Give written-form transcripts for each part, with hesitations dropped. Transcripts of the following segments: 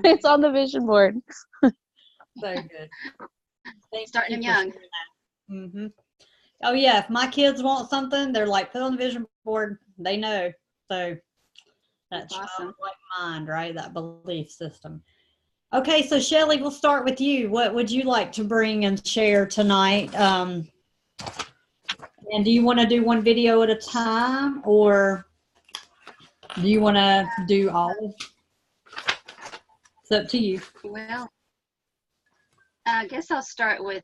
It's on the vision board. So good. Starting them young. Mm-hmm. Oh yeah, if my kids want something, they're like, put it on the vision board. They know. So that's awesome. Like mind, right? That belief system. Okay, so Shelly, we'll start with you. What would you like to bring and share tonight? And do you want to do one video at a time, or do you want to do all? It's up to you. Well, I guess I'll start with,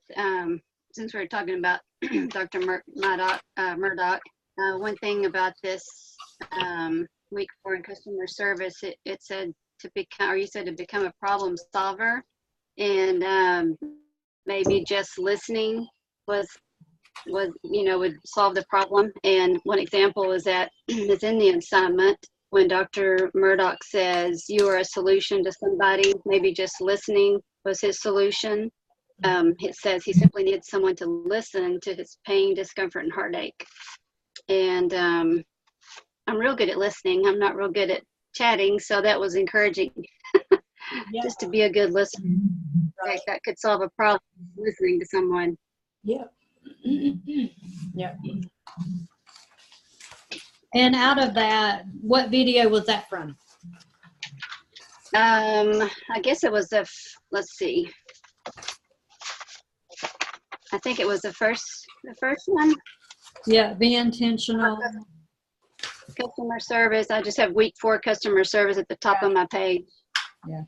since we're talking about Dr. Murdoch, one thing about this week 4 in customer service, it said to become, or you said to become a problem solver, and maybe just listening would solve the problem. And one example is that is in the assignment when Dr. Murdoch says you are a solution to somebody, maybe just listening was his solution. It says he simply needs someone to listen to his pain, discomfort, and heartache. And I'm real good at listening. I'm not real good at chatting, so that was encouraging. Just to be a good listener. Right. That could solve a problem, listening to someone. Yeah. Yeah. And out of that, what video was that from? I guess it was let's see. I think it was the first one. Yeah, be intentional. Customer service. I just have week 4 customer service at the top of my page. Yeah.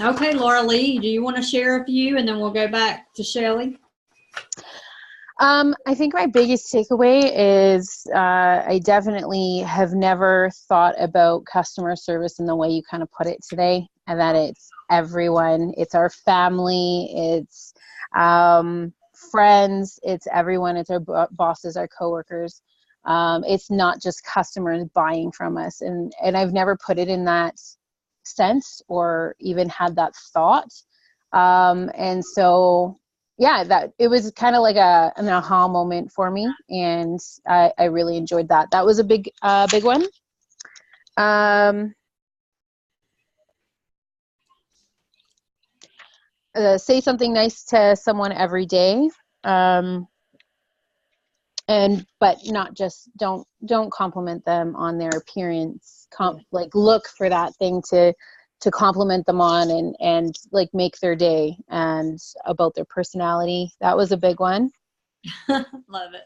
Okay, Laura Lee, do you want to share a few, and then we'll go back to Shelly? I think my biggest takeaway is I definitely have never thought about customer service in the way you kind of put it today, and that it's everyone, it's our family, it's friends, it's everyone, it's our bosses, our coworkers. It's not just customers buying from us, and I've never put it in that sense or even had that thought. And so yeah, that it was kind of like an aha moment for me, and I really enjoyed that. That was a big one. Say something nice to someone every day, but not just don't compliment them on their appearance. Like look for that thing to compliment them on, and like make their day, and about their personality. That was a big one. Love it.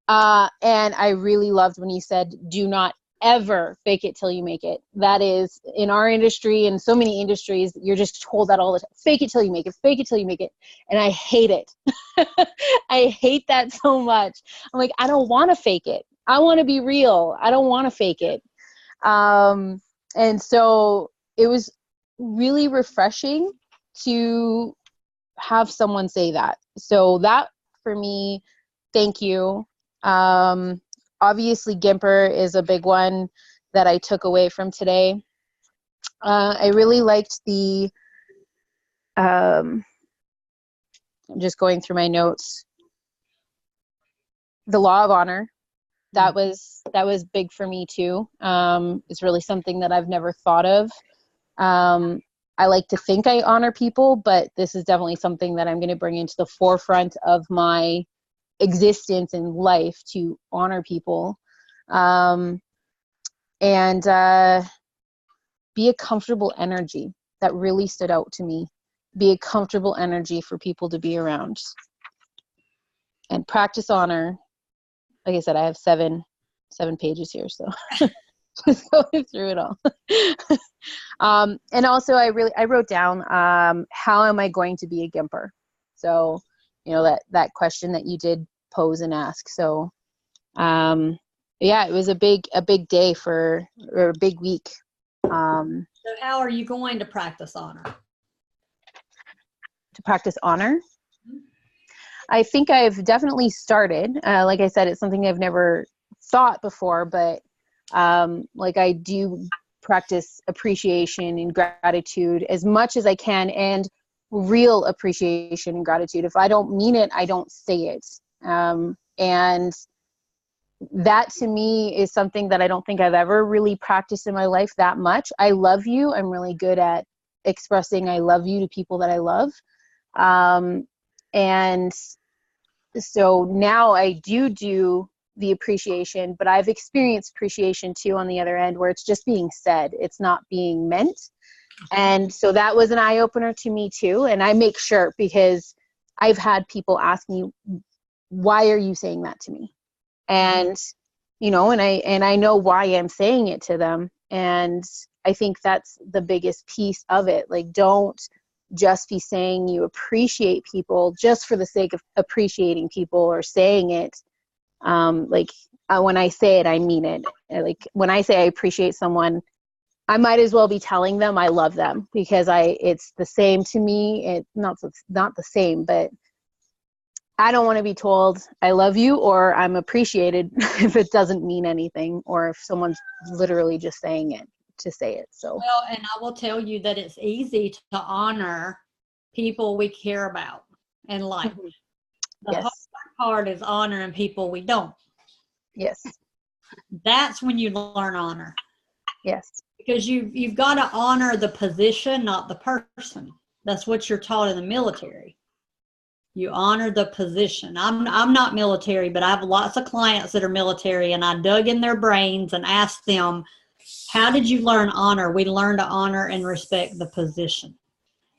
And I really loved when you said, do not ever fake it till you make it. That is, in our industry and so many industries, you're just told that all the time. Fake it till you make it. Fake it till you make it. And I hate it. I hate that so much. I'm like, I don't want to fake it. I want to be real. I don't want to fake it. And so it was really refreshing to have someone say that. So that, for me, thank you. Obviously, Gimper is a big one that I took away from today. I really liked I'm just going through my notes. The law of honor. That was big for me too. It's really something that I've never thought of. I like to think I honor people, but this is definitely something that I'm going to bring into the forefront of my existence in life, to honor people. And be a comfortable energy. That really stood out to me. Be a comfortable energy for people to be around. And practice honor. Like I said, I have seven pages here, so just going through it all. And also I wrote down, how am I going to be a Gimper? So, that question that you did pose and ask. So, yeah, it was a big day or a big week. So how are you going to practice honor? To practice honor? I think I've definitely started. Like I said, it's something I've never thought before, but like I do practice appreciation and gratitude as much as I can, and real appreciation and gratitude. If I don't mean it, I don't say it. And that to me is something that I don't think I've ever really practiced in my life that much. I love you. I'm really good at expressing I love you to people that I love. And so now I do the appreciation, but I've experienced appreciation too on the other end where it's just being said. It's not being meant. And so that was an eye opener to me too. And I make sure, because I've had people ask me, why are you saying that to me? And, you know, and I know why I'm saying it to them. And I think that's the biggest piece of it. Like, don't just be saying you appreciate people just for the sake of appreciating people or saying it. When I say it, I mean it. Like, when I say I appreciate someone, I might as well be telling them I love them, because it's the same to me. It's not the same, but I don't want to be told I love you or I'm appreciated if it doesn't mean anything, or if someone's literally just saying it to say it. So, well, and I will tell you that it's easy to honor people we care about in life. The yes. hard part is honoring people we don't. Yes. That's when you learn honor. Yes. Because you've got to honor the position, not the person. That's what you're taught in the military. You honor the position. I'm not military, but I have lots of clients that are military, and I dug in their brains and asked them, how did you learn honor? We learn to honor and respect the position.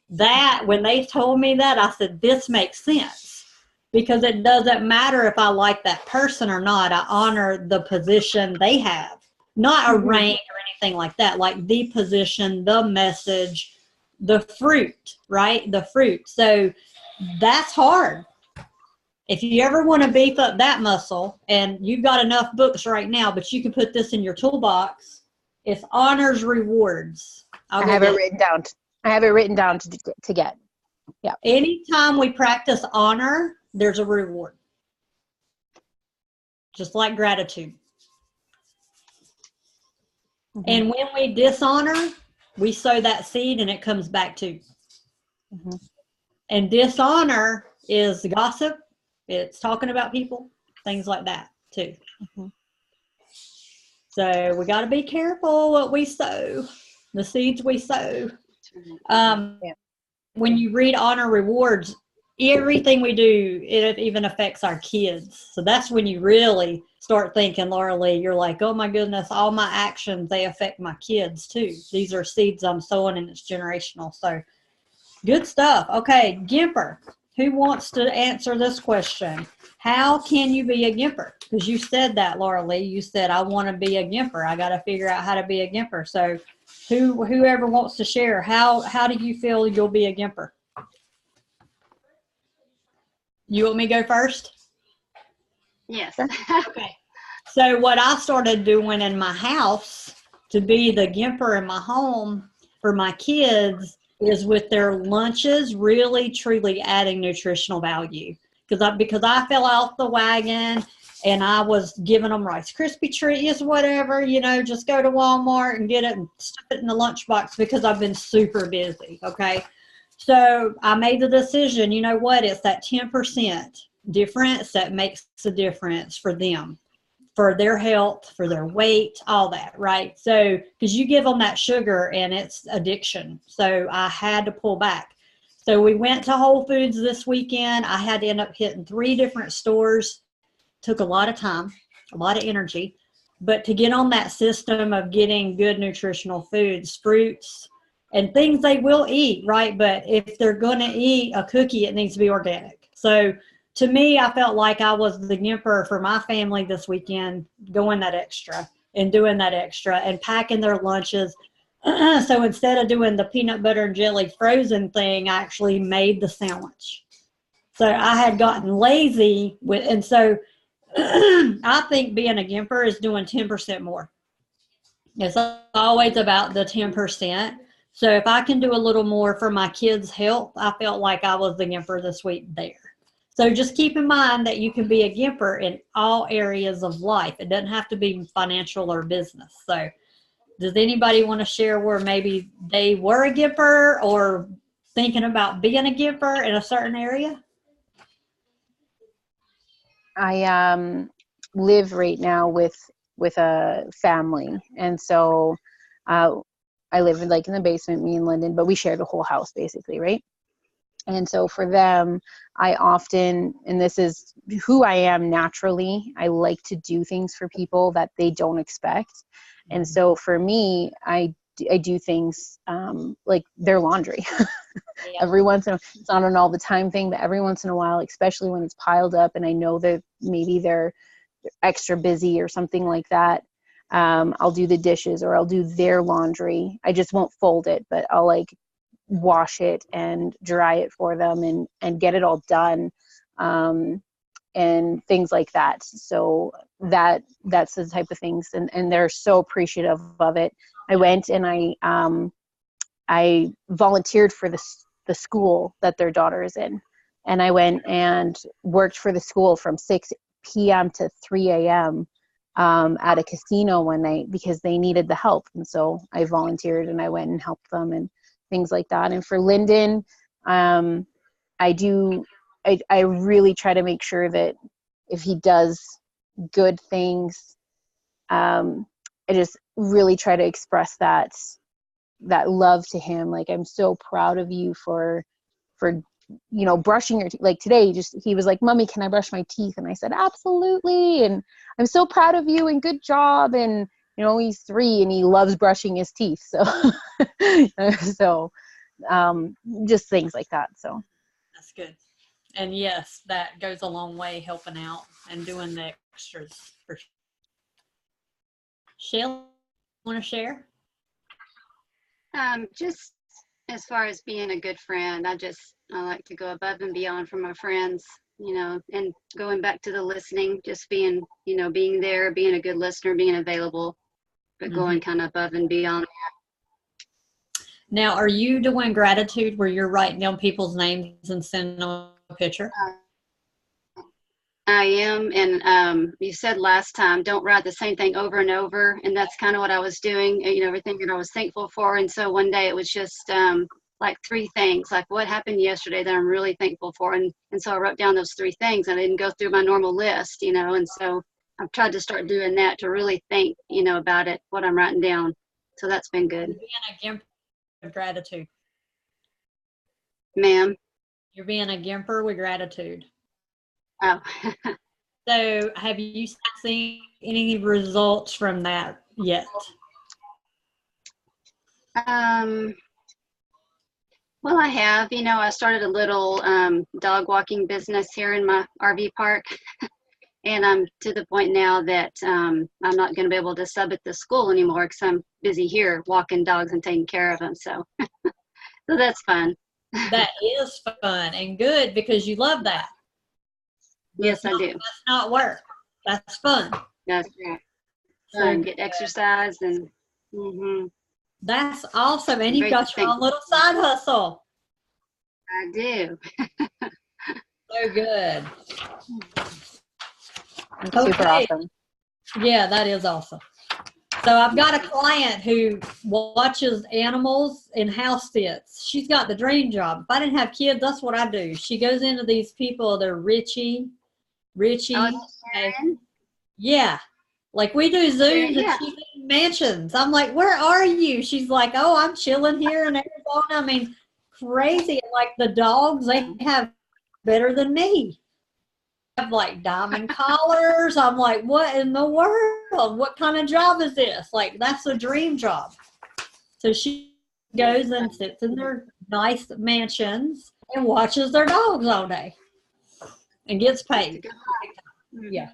That, when they told me that, I said, this makes sense, because it doesn't matter if I like that person or not. I honor the position they have, not a rank or anything like that, like the position, the message, the fruit, right? The fruit. So that's hard. If you ever want to beef up that muscle, and you've got enough books right now, but you can put this in your toolbox, it's honors rewards. I have it written down. I have it written down to get. Yeah. Anytime we practice honor, there's a reward. Just like gratitude. And when we dishonor, we sow that seed and it comes back too. And dishonor is gossip. It's talking about people, things like that too. So we got to be careful what we sow, the seeds we sow. When you read honor rewards, everything we do, it even affects our kids. So that's when you really start thinking, Laura Lee, you're like, oh my goodness, all my actions, they affect my kids too. These are seeds I'm sowing, and it's generational. So good stuff. Okay, Gimper. Who wants to answer this question? How can you be a Gimper? Because you said that, Laura Lee. You said, I want to be a Gimper. I got to figure out how to be a Gimper. So whoever wants to share, how do you feel you'll be a Gimper? You want me to go first? Yes. Okay. So what I started doing in my house to be the Gimper in my home for my kids is with their lunches, really truly adding nutritional value. Because I fell off the wagon and I was giving them Rice Krispie treats, whatever, just go to Walmart and get it and stuff it in the lunchbox, because I've been super busy. Okay. So I made the decision, you know what? It's that 10% difference that makes the difference for them, for their health, for their weight, all that, right? So, because you give them that sugar and it's addiction. So I had to pull back. So we went to Whole Foods this weekend. I had to end up hitting 3 different stores. Took a lot of time, a lot of energy, but to get on that system of getting good nutritional foods, fruits, and things they will eat, right? But if they're going to eat a cookie, it needs to be organic. So to me, I felt like I was the Gimper for my family this weekend, going that extra and doing that extra and packing their lunches. So instead of doing the peanut butter and jelly frozen thing, I actually made the sandwich. So I had gotten lazy and so I think being a Gimper is doing 10% more. It's always about the 10%. So if I can do a little more for my kids' health, I felt like I was the Gimper this week there. So just keep in mind that you can be a Gimper in all areas of life. It doesn't have to be financial or business. So does anybody want to share where maybe they were a Gimper or thinking about being a Gimper in a certain area? live right now with a family, and so I live in the basement, me and Lyndon, but we share the whole house basically, right? And so for them, I often, and this is who I am naturally, I like to do things for people that they don't expect. And so for me, I do things like their laundry. Every once in a while, it's not an all the time thing, but every once in a while, especially when it's piled up and I know that maybe they're extra busy or something like that, I'll do the dishes or I'll do their laundry. I just won't fold it, but I'll wash it and dry it for them and get it all done, and things like that. So that's the type of things, and they're so appreciative of it. I went and I volunteered for the school that their daughter is in, and I went and worked for the school from 6 p.m. to 3 a.m. At a casino one night because they needed the help, and so I volunteered and I went and helped them and things like that. And for Lyndon, I really try to make sure that if he does good things, I just really try to express that love to him. Like, I'm so proud of you for brushing your teeth. Like today, he was like, "Mommy, can I brush my teeth?" And I said, "Absolutely." And I'm so proud of you and good job. And he's 3 and he loves brushing his teeth. So, just things like that. So that's good. And yes, that goes a long way, helping out and doing the extras. For Shelley, want to share? Just as far as being a good friend, I like to go above and beyond for my friends, and going back to the listening, just being there, being a good listener, being available, but going kind of above and beyond. Now, are you doing gratitude where you're writing down people's names and sending them a picture? I am, and you said last time, don't write the same thing over and over, and that's kind of what I was doing, everything that I was thankful for. And so one day it was just like 3 things, like what happened yesterday that I'm really thankful for, and so I wrote down those 3 things. I didn't go through my normal list, and so I've tried to start doing that to really think, about it, what I'm writing down. So that's been good. You're being a Gimper with gratitude. Ma'am? You're being a Gimper with gratitude. Oh. So have you seen any results from that yet? Well, I have. I started a little dog walking business here in my RV park. And I'm to the point now that I'm not going to be able to sub at the school anymore because I'm busy here walking dogs and taking care of them. So, so that's fun. That is fun and good because you love that. Yes, I do. That's not work. That's fun. That's right. Fun, get exercise and. That's awesome. And you've got your own little side hustle. I do. So good. That's super awesome. Yeah, that is awesome. So I've got a client who watches animals in house sits. She's got the dream job. If I didn't have kids, that's what I do. She goes into these people, they're Richie. Yeah. Like we do Zooms and she's in mansions. I'm like, where are you? She's like, oh, I'm chilling here in Arizona. I mean, crazy. Like the dogs, they have better than me. Have like diamond collars. I'm like, what in the world? What kind of job is this? Like, that's a dream job. So she goes and sits in their nice mansions and watches their dogs all day and gets paid. Yeah.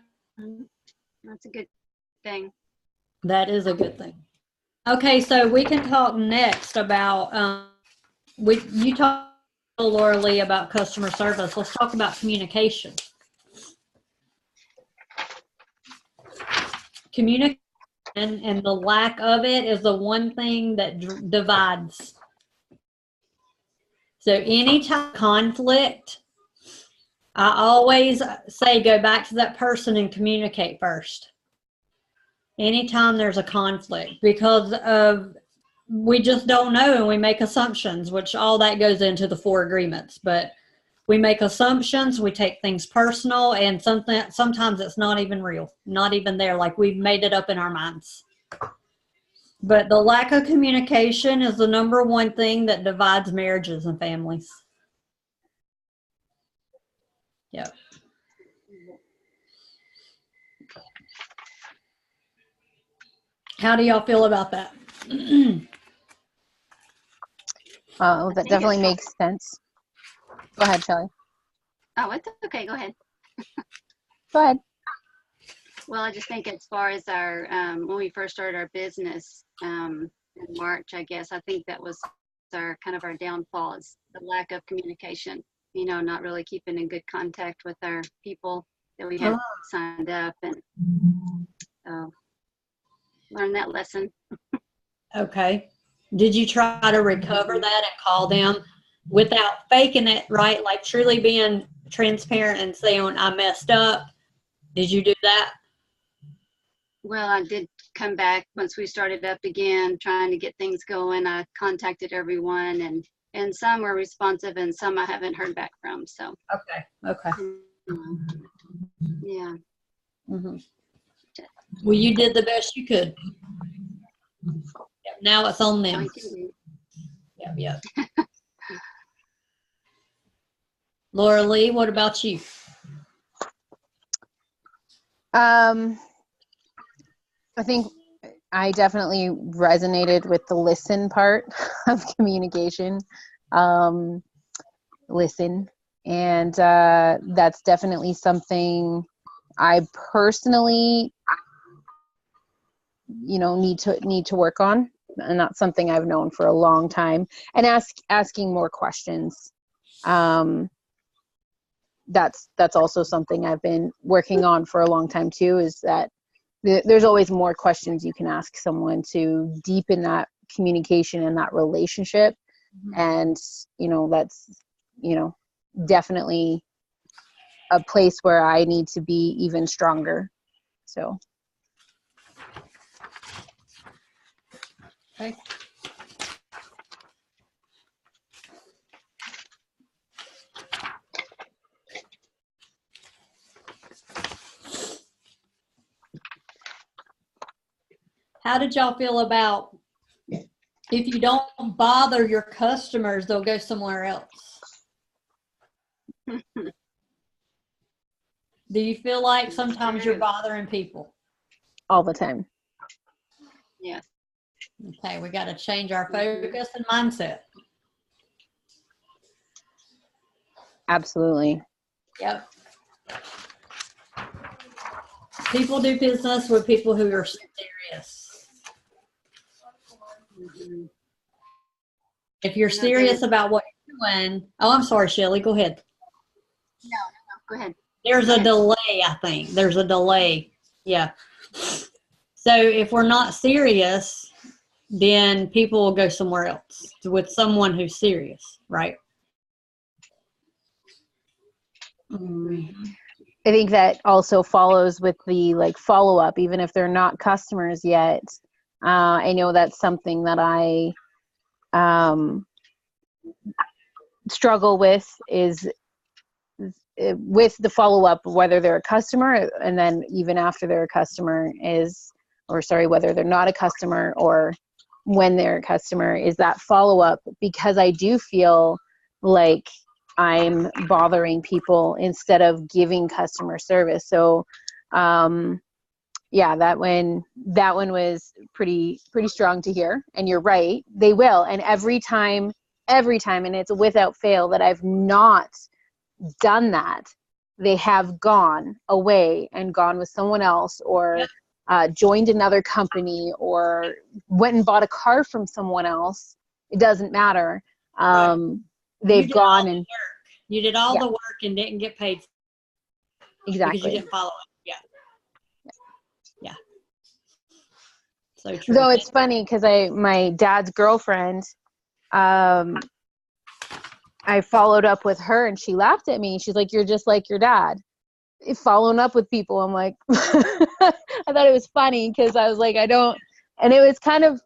That's a good thing. That is a good thing. Okay, so we can talk next about, you talked, Laura Lee, about customer service. Let's talk about communication. Communication and the lack of it is the one thing that divides. So anytime conflict, I always say go back to that person and communicate first. Anytime there's a conflict, because of we just don't know and we make assumptions, which all that goes into the 4 agreements. But we make assumptions, we take things personal, and sometimes it's not even real, not even there. Like we've made it up in our minds. But the lack of communication is the number one thing that divides marriages and families. Yep. How do y'all feel about that? That definitely makes sense. Go ahead, Shelley. Oh, it's okay. Go ahead. Go ahead. Well, I just think as far as our, when we first started our business in March, I guess, I think that was our kind of our downfall, is the lack of communication, you know, not really keeping in good contact with our people that we had signed up, and learn that lesson. Okay. Did you try to recover that and call them without faking it, right? Like truly being transparent and saying, I messed up. Did you do that? Well, I did come back once we started up again, trying to get things going. I contacted everyone, and some were responsive and some I haven't heard back from. So. Okay. Yeah. Mm-hmm. Well, you did the best you could. Yep, now it's on them. Yep. Laura Lee, what about you? I think I definitely resonated with the listen part of communication. Listen. And that's definitely something I personally, you know, need to work on, and that's something I've known for a long time. And asking more questions. That's also something I've been working on for a long time too, is that there's always more questions you can ask someone to deepen that communication and that relationship. Mm-hmm. And, you know, that's, you know, definitely a place where I need to be even stronger. So. Okay. How did y'all feel about if you don't bother your customers, they'll go somewhere else? Do you feel like sometimes you're bothering people? All the time. Yeah. Okay, we got to change our focus and mindset. Absolutely. Yep. People do business with people who are serious. Mm-hmm. If you're serious about what you're doing, I'm sorry, Shelley, go ahead. No, go ahead. There's a delay, I think. There's a delay. Yeah. So if we're not serious, then people will go somewhere else with someone who's serious, right? Mm-hmm. I think that also follows with the follow-up, even if they're not customers yet. I know that's something that I struggle with, is with the follow-up, whether they're a customer, and then even after they're a customer whether they're not a customer or when they're a customer, is that follow-up, because I do feel like I'm bothering people instead of giving customer service. So yeah, that one was pretty strong to hear. And you're right, they will. And every time, and it's without fail that I've not done that, they have gone away and gone with someone else, or joined another company, or went and bought a car from someone else. It doesn't matter. They've gone and you did all the work and didn't get paid. Exactly. Because you didn't follow it. Yeah. So true. Though it's funny because my dad's girlfriend, I followed up with her and she laughed at me. She's like, "You're just like your dad, following up with people." I'm like, I thought it was funny because I was like, I don't, and it was kind of,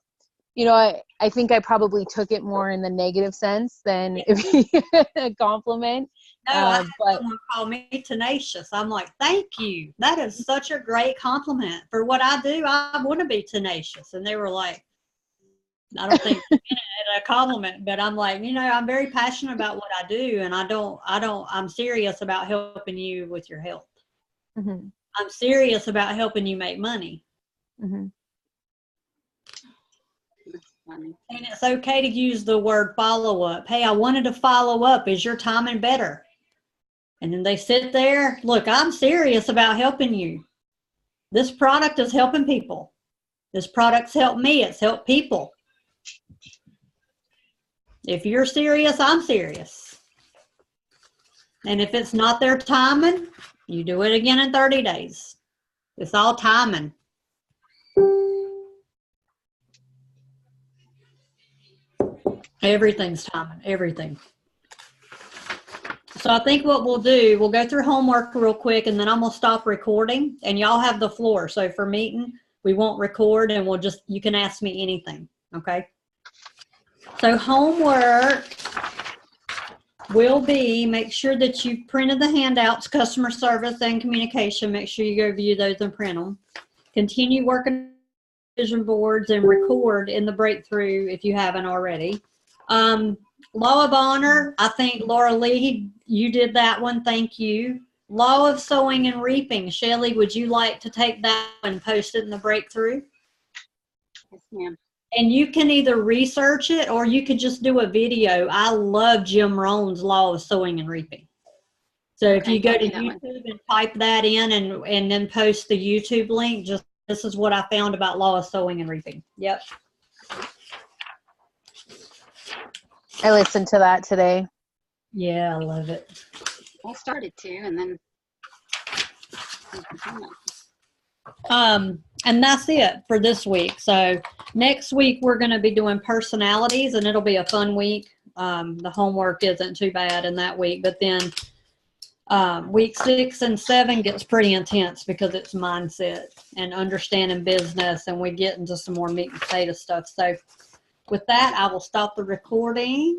you know, I think I probably took it more in the negative sense than a compliment. No, I had But someone call me tenacious. I'm like, thank you. That is such a great compliment. For what I do, I want to be tenacious. And they were like, I don't think it's a compliment, but I'm like, you know, I'm very passionate about what I do, and I'm serious about helping you with your health. mm-hmm. I'm serious about helping you make money. Mm-hmm. Funny. And it's okay to use the word follow up. Hey, I wanted to follow up. Is your timing better? And then they sit there. Look, I'm serious about helping you. This product is helping people. This product's helped me. It's helped people. If you're serious, I'm serious. And if it's not their timing, you do it again in 30 days. It's all timing. Everything's timing, everything. So I think what we'll do, we'll go through homework real quick, and then I'm going to stop recording, and y'all have the floor. So for meeting, we won't record, and you can ask me anything, okay? So homework will be, make sure that you printed the handouts, customer service and communication. Make sure you go view those and print them. Continue working vision boards and record in the breakthrough if you haven't already. Law of Honor, I think Laura Lee, you did that one. Thank you. Law of Sowing and Reaping. Shelley, would you like to take that and post it in the breakthrough? Yes, ma'am. And you can either research it or you could just do a video. I love Jim Rohn's Law of Sowing and Reaping. So if you go to YouTube and type that in and then post the YouTube link, just this is what I found about Law of Sowing and Reaping. Yep. I listened to that today. Yeah, I love it. I started to, and then. And that's it for this week. So next week we're going to be doing personalities, and it'll be a fun week. The homework isn't too bad in that week, but then week 6 and 7 gets pretty intense because it's mindset and understanding business, and we get into some more meat and potato stuff. So with that, I will stop the recording.